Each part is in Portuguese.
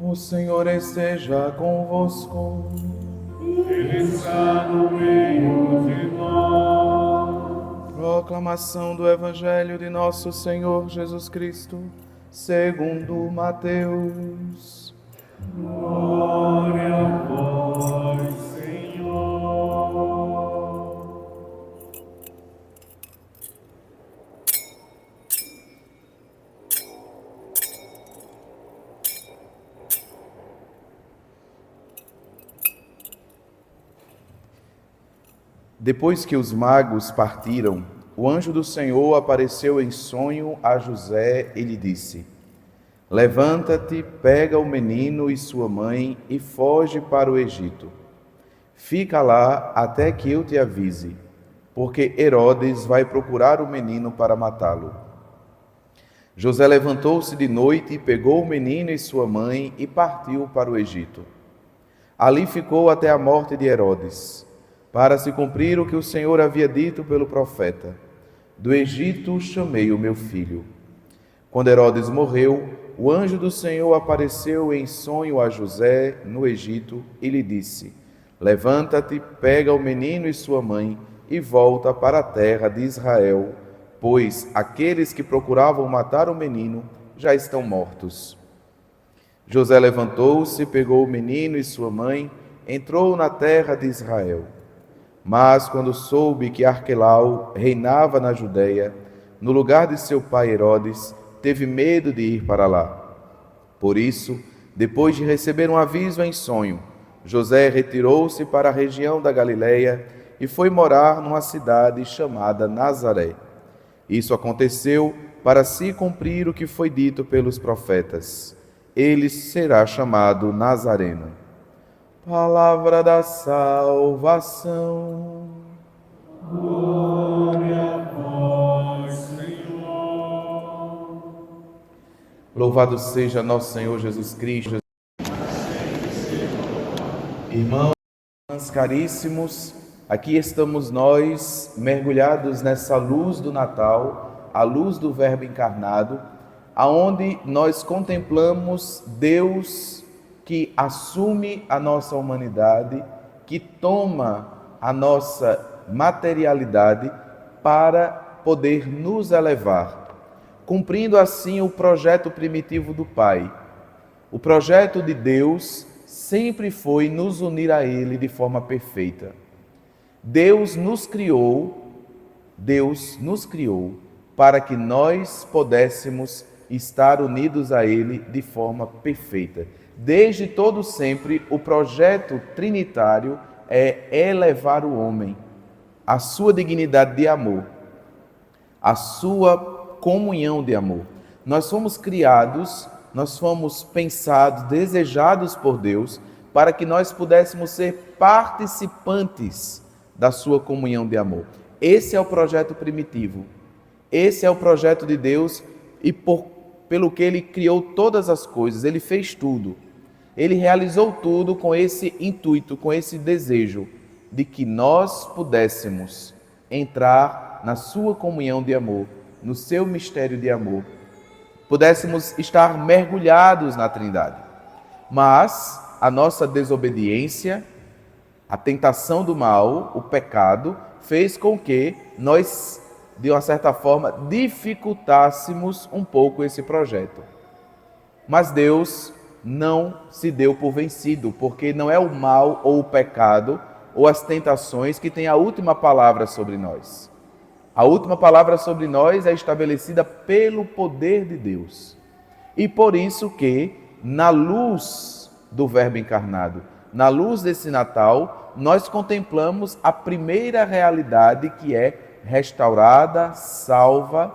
O Senhor esteja convosco. Ele está no meio de nós. Proclamação do Evangelho de Nosso Senhor Jesus Cristo, segundo Mateus. Glória a vós, Senhor. Depois que os magos partiram, o anjo do Senhor apareceu em sonho a José e lhe disse: Levanta-te, pega o menino e sua mãe e foge para o Egito. Fica lá até que eu te avise, porque Herodes vai procurar o menino para matá-lo. José levantou-se de noite e pegou o menino e sua mãe e partiu para o Egito. Ali ficou até a morte de Herodes, para se cumprir o que o Senhor havia dito pelo profeta: Do Egito chamei o meu filho. Quando Herodes morreu, o anjo do Senhor apareceu em sonho a José no Egito e lhe disse: Levanta-te, pega o menino e sua mãe e volta para a terra de Israel, pois aqueles que procuravam matar o menino já estão mortos. José levantou-se, pegou o menino e sua mãe, entrou na terra de Israel. Mas quando soube que Arquelau reinava na Judéia, no lugar de seu pai Herodes, teve medo de ir para lá. Por isso, depois de receber um aviso em sonho, José retirou-se para a região da Galiléia e foi morar numa cidade chamada Nazaré. Isso aconteceu para se cumprir o que foi dito pelos profetas: ele será chamado Nazareno. Palavra da salvação. Glória a vós, Senhor. Louvado seja nosso Senhor Jesus Cristo. Irmãos caríssimos, aqui estamos nós mergulhados nessa luz do Natal, a luz do Verbo encarnado, aonde nós contemplamos Deus que assume a nossa humanidade, que toma a nossa materialidade para poder nos elevar, cumprindo assim o projeto primitivo do Pai. O projeto de Deus sempre foi nos unir a Ele de forma perfeita. Deus nos criou para que nós pudéssemos estar unidos a Ele de forma perfeita. Desde todo sempre, o projeto trinitário é elevar o homem à sua dignidade de amor, à sua comunhão de amor. Nós fomos criados, nós fomos pensados, desejados por Deus, para que nós pudéssemos ser participantes da sua comunhão de amor. Esse é o projeto primitivo. Esse é o projeto de Deus e pelo que Ele criou todas as coisas, Ele fez tudo. Ele realizou tudo com esse intuito, com esse desejo de que nós pudéssemos entrar na sua comunhão de amor, no seu mistério de amor, pudéssemos estar mergulhados na Trindade. Mas a nossa desobediência, a tentação do mal, o pecado, fez com que nós, de uma certa forma, dificultássemos um pouco esse projeto. Mas Deus não se deu por vencido, porque não é o mal ou o pecado ou as tentações que têm a última palavra sobre nós. A última palavra sobre nós é estabelecida pelo poder de Deus. E por isso que, na luz do Verbo encarnado, na luz desse Natal, nós contemplamos a primeira realidade que é restaurada, salva,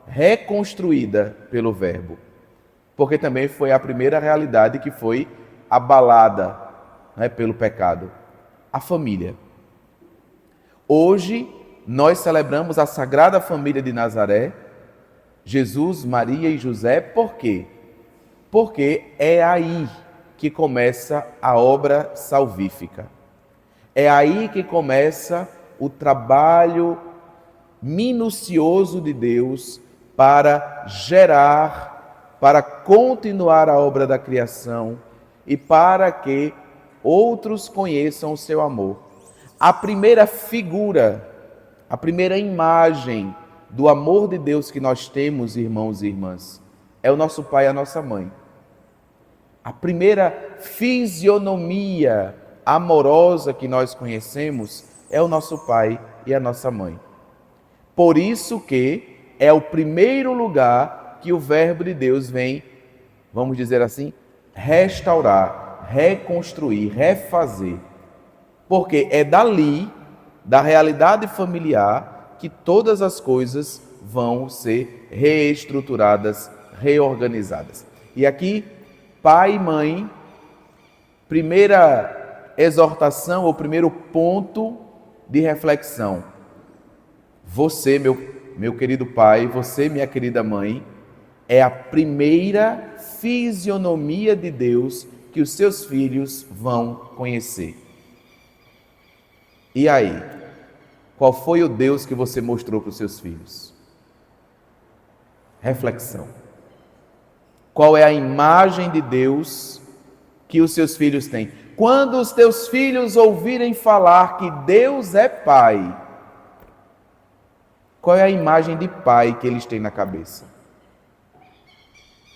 reconstruída pelo Verbo. Porque também foi a primeira realidade que foi abalada, pelo pecado. A família. Hoje, nós celebramos a Sagrada Família de Nazaré, Jesus, Maria e José. Por quê? Porque é aí que começa a obra salvífica. É aí que começa o trabalho minucioso de Deus para gerar para continuar a obra da criação e para que outros conheçam o seu amor. A primeira figura, a primeira imagem do amor de Deus que nós temos, irmãos e irmãs, é o nosso pai e a nossa mãe. A primeira fisionomia amorosa que nós conhecemos é o nosso pai e a nossa mãe. Por isso que é o primeiro lugar que o verbo de Deus vem, vamos dizer assim, restaurar, reconstruir, refazer. Porque é dali, da realidade familiar, que todas as coisas vão ser reestruturadas, reorganizadas. E aqui, pai e mãe, primeira exortação, ou primeiro ponto de reflexão. Você, meu querido pai, você, minha querida mãe, é a primeira fisionomia de Deus que os seus filhos vão conhecer. E aí? Qual foi o Deus que você mostrou para os seus filhos? Reflexão. Qual é a imagem de Deus que os seus filhos têm? Quando os teus filhos ouvirem falar que Deus é Pai, qual é a imagem de pai que eles têm na cabeça?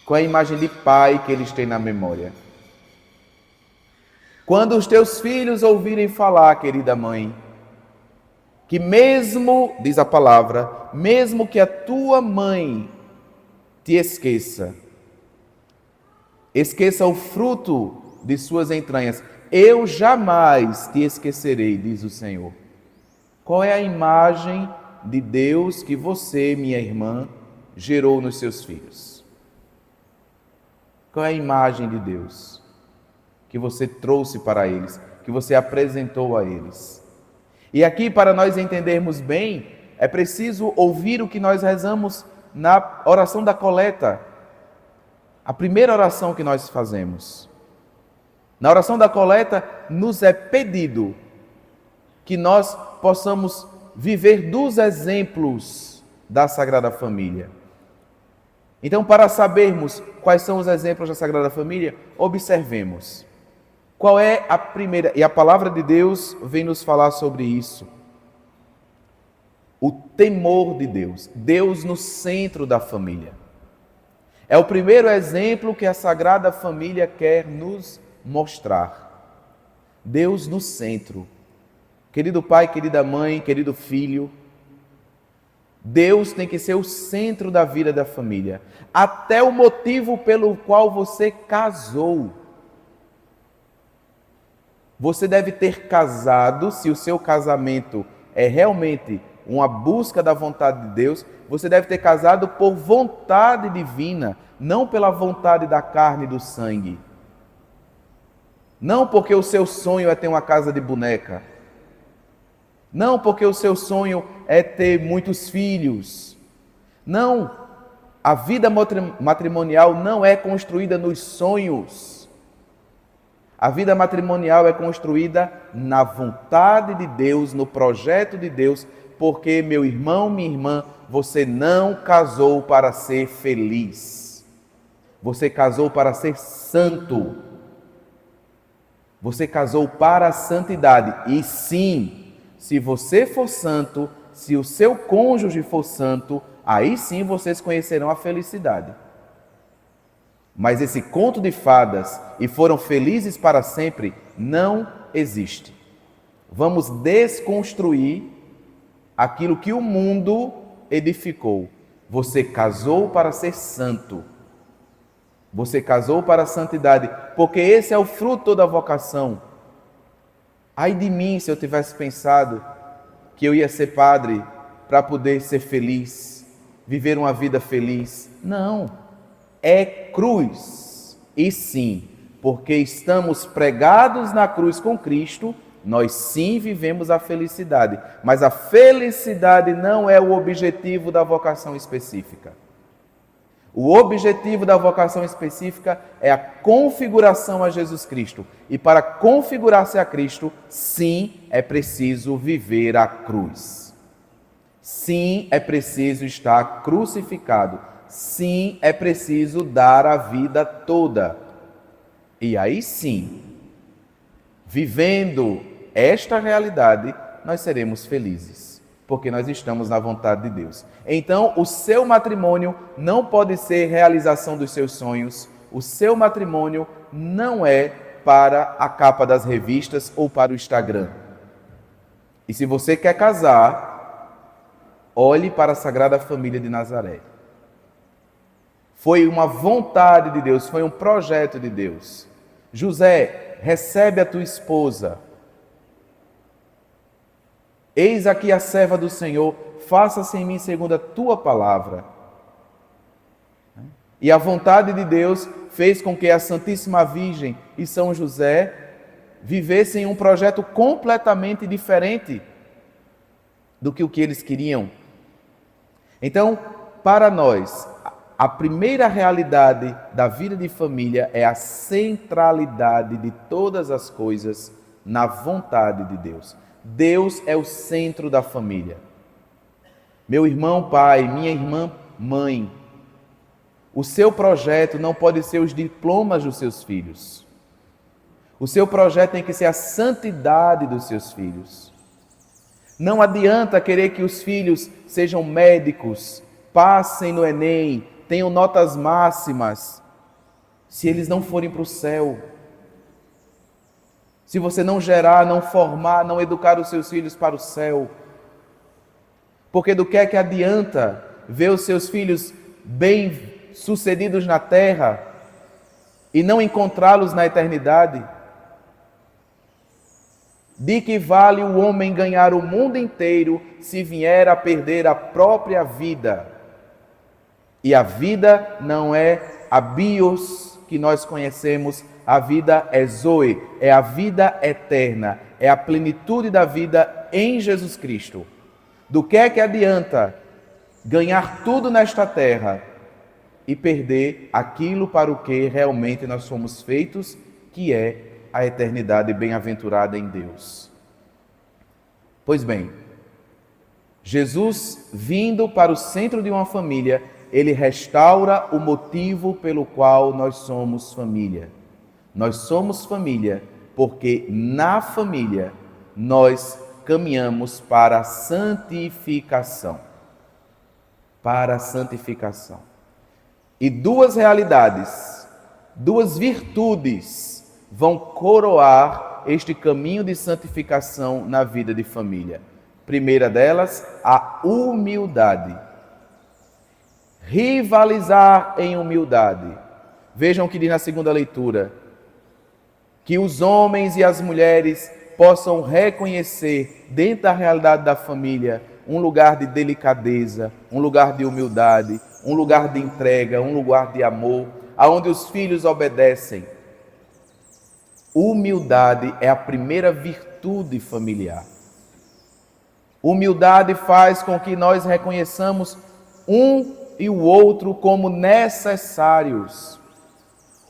Qual é a imagem de pai que eles têm na memória? Quando os teus filhos ouvirem falar, querida mãe, que mesmo, diz a palavra, mesmo que a tua mãe te esqueça o fruto de suas entranhas, eu jamais te esquecerei, diz o Senhor. Qual é a imagem de Deus que você, minha irmã, gerou nos seus filhos? Qual é a imagem de Deus que você trouxe para eles, que você apresentou a eles? E aqui, para nós entendermos bem, é preciso ouvir o que nós rezamos na oração da coleta, a primeira oração que nós fazemos. Na oração da coleta, nos é pedido que nós possamos viver dos exemplos da Sagrada Família. Então, para sabermos quais são os exemplos da Sagrada Família, observemos. Qual é a primeira? E a palavra de Deus vem nos falar sobre isso. O temor de Deus. Deus no centro da família. É o primeiro exemplo que a Sagrada Família quer nos mostrar. Deus no centro. Querido pai, querida mãe, querido filho, Deus tem que ser o centro da vida da família. Até o motivo pelo qual você casou. Você deve ter casado, se o seu casamento é realmente uma busca da vontade de Deus, você deve ter casado por vontade divina, não pela vontade da carne e do sangue. Não porque o seu sonho é ter uma casa de boneca. Não porque o seu sonho é ter muitos filhos. Não, a vida matrimonial não é construída nos sonhos. A vida matrimonial é construída na vontade de Deus, no projeto de Deus, porque, meu irmão, minha irmã, você não casou para ser feliz. Você casou para ser santo. Você casou para a santidade. E sim, se você for santo, se o seu cônjuge for santo, aí sim vocês conhecerão a felicidade. Mas esse conto de fadas, e foram felizes para sempre, não existe. Vamos desconstruir aquilo que o mundo edificou. Você casou para ser santo. Você casou para a santidade, porque esse é o fruto da vocação. Ai de mim se eu tivesse pensado que eu ia ser padre para poder ser feliz, viver uma vida feliz. Não. É cruz. E sim, porque estamos pregados na cruz com Cristo, nós sim vivemos a felicidade. Mas a felicidade não é o objetivo da vocação específica. O objetivo da vocação específica é a configuração a Jesus Cristo. E para configurar-se a Cristo, sim, é preciso viver a cruz. Sim, é preciso estar crucificado. sim, é preciso dar a vida toda. E aí sim, vivendo esta realidade, nós seremos felizes, porque nós estamos na vontade de Deus. Então, o seu matrimônio não pode ser realização dos seus sonhos, o seu matrimônio não é para a capa das revistas ou para o Instagram. E se você quer casar, olhe para a Sagrada Família de Nazaré. Foi uma vontade de Deus, foi um projeto de Deus. José, recebe a tua esposa. Eis aqui a serva do Senhor, faça-se em mim segundo a tua palavra. E a vontade de Deus fez com que a Santíssima Virgem e São José vivessem um projeto completamente diferente do que o que eles queriam. Então, para nós, a primeira realidade da vida de família é a centralidade de todas as coisas na vontade de Deus. Deus é o centro da família. Meu irmão pai, minha irmã mãe, o seu projeto não pode ser os diplomas dos seus filhos. O seu projeto tem que ser a santidade dos seus filhos. Não adianta querer que os filhos sejam médicos, passem no Enem, tenham notas máximas, se eles não forem para o céu. Se você não gerar, não formar, não educar os seus filhos para o céu. Porque do que é que adianta ver os seus filhos bem-sucedidos na terra e não encontrá-los na eternidade? De que vale o homem ganhar o mundo inteiro se vier a perder a própria vida? E a vida não é a bios que nós conhecemos, a vida é zoe, é a vida eterna, é a plenitude da vida em Jesus Cristo. Do que é que adianta ganhar tudo nesta terra e perder aquilo para o que realmente nós fomos feitos, que é a eternidade bem-aventurada em Deus? Pois bem, Jesus, vindo para o centro de uma família, ele restaura o motivo pelo qual nós somos família. Nós somos família porque na família nós caminhamos para a santificação. Para a santificação. E duas realidades, duas virtudes vão coroar este caminho de santificação na vida de família. Primeira delas, a humildade. Rivalizar em humildade. Vejam o que diz na segunda leitura. Que os homens e as mulheres possam reconhecer dentro da realidade da família um lugar de delicadeza, um lugar de humildade, um lugar de entrega, um lugar de amor, aonde os filhos obedecem. Humildade é a primeira virtude familiar. Humildade faz com que nós reconheçamos um e o outro como necessários.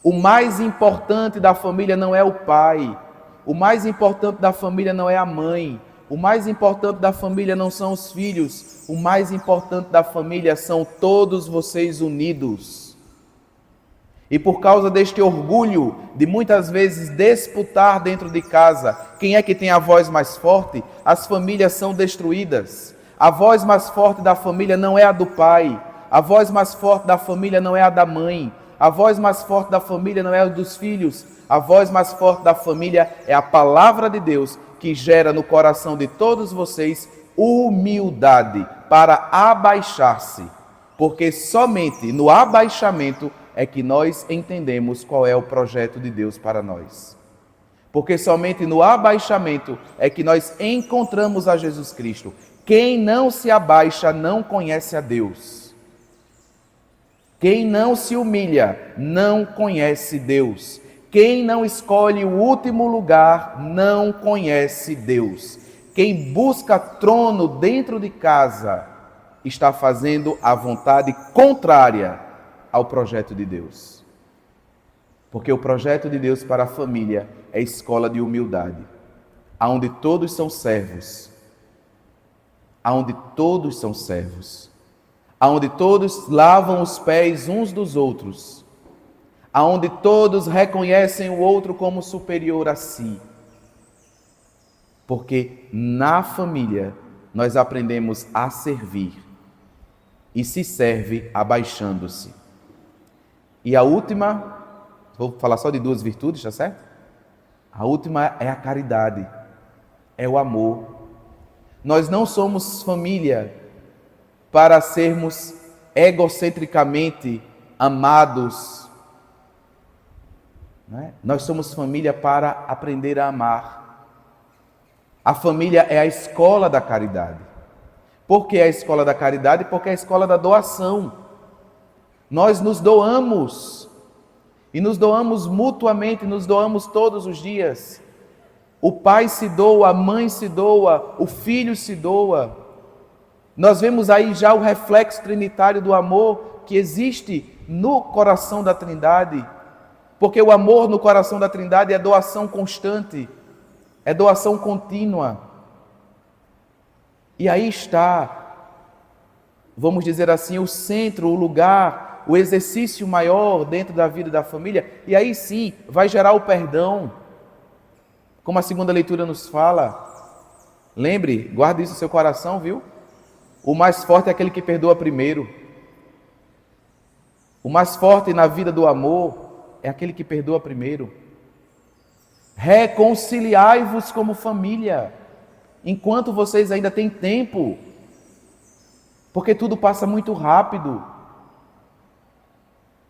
O mais importante da família não é o pai, o mais importante da família não é a mãe, o mais importante da família não são os filhos, o mais importante da família são todos vocês unidos. E por causa deste orgulho de muitas vezes disputar dentro de casa quem é que tem a voz mais forte, as famílias são destruídas. A voz mais forte da família não é a do pai, a voz mais forte da família não é a da mãe, a voz mais forte da família não é a dos filhos, a voz mais forte da família é a palavra de Deus, que gera no coração de todos vocês humildade para abaixar-se, porque somente no abaixamento é que nós entendemos qual é o projeto de Deus para nós. Porque somente no abaixamento é que nós encontramos a Jesus Cristo. Quem não se abaixa não conhece a Deus. Quem não se humilha não conhece Deus. Quem não escolhe o último lugar não conhece Deus. Quem busca trono dentro de casa está fazendo a vontade contrária ao projeto de Deus. Porque o projeto de Deus para a família é escola de humildade, aonde todos são servos. Aonde todos são servos. aonde todos lavam os pés uns dos outros, aonde todos reconhecem o outro como superior a si. Porque na família nós aprendemos a servir e se serve abaixando-se. E a última, vou falar só de 2 virtudes, tá certo? A última é a caridade, é o amor. Nós não somos família para sermos egocentricamente amados, né? Nós somos família para aprender a amar. A família é a escola da caridade. Por que a escola da caridade? Porque é a escola da doação. Nós nos doamos, e nos doamos mutuamente, nos doamos todos os dias. O pai se doa, a mãe se doa, o filho se doa. Nós vemos aí já o reflexo trinitário do amor que existe no coração da Trindade, porque o amor no coração da Trindade é doação constante, é doação contínua. E aí está, vamos dizer assim, o centro, o lugar, o exercício maior dentro da vida da família, e aí sim vai gerar o perdão, como a segunda leitura nos fala. Lembre, guarde isso no seu coração, viu? O mais forte é aquele que perdoa primeiro. O mais forte na vida do amor é aquele que perdoa primeiro. Reconciliai-vos como família, enquanto vocês ainda têm tempo, porque tudo passa muito rápido.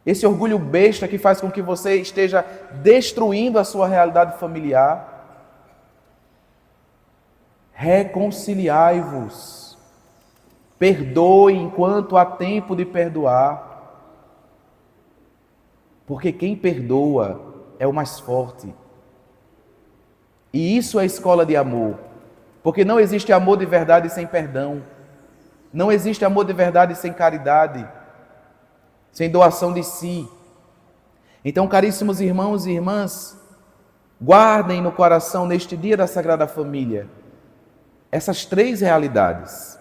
Esse orgulho besta que faz com que você esteja destruindo a sua realidade familiar. Reconciliai-vos. Perdoe enquanto há tempo de perdoar. Porque quem perdoa é o mais forte. E isso é a escola de amor. Porque não existe amor de verdade sem perdão. Não existe amor de verdade sem caridade, sem doação de si. Então, caríssimos irmãos e irmãs, guardem no coração, neste dia da Sagrada Família, essas 3 realidades.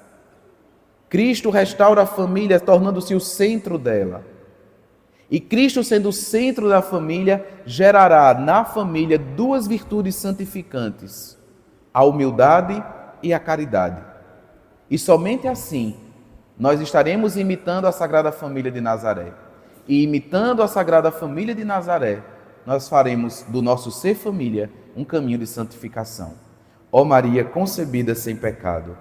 Cristo restaura a família, tornando-se o centro dela. E Cristo, sendo o centro da família, gerará na família 2 virtudes santificantes: a humildade e a caridade. E somente assim nós estaremos imitando a Sagrada Família de Nazaré. E imitando a Sagrada Família de Nazaré, nós faremos do nosso ser família um caminho de santificação. Ó Maria concebida sem pecado,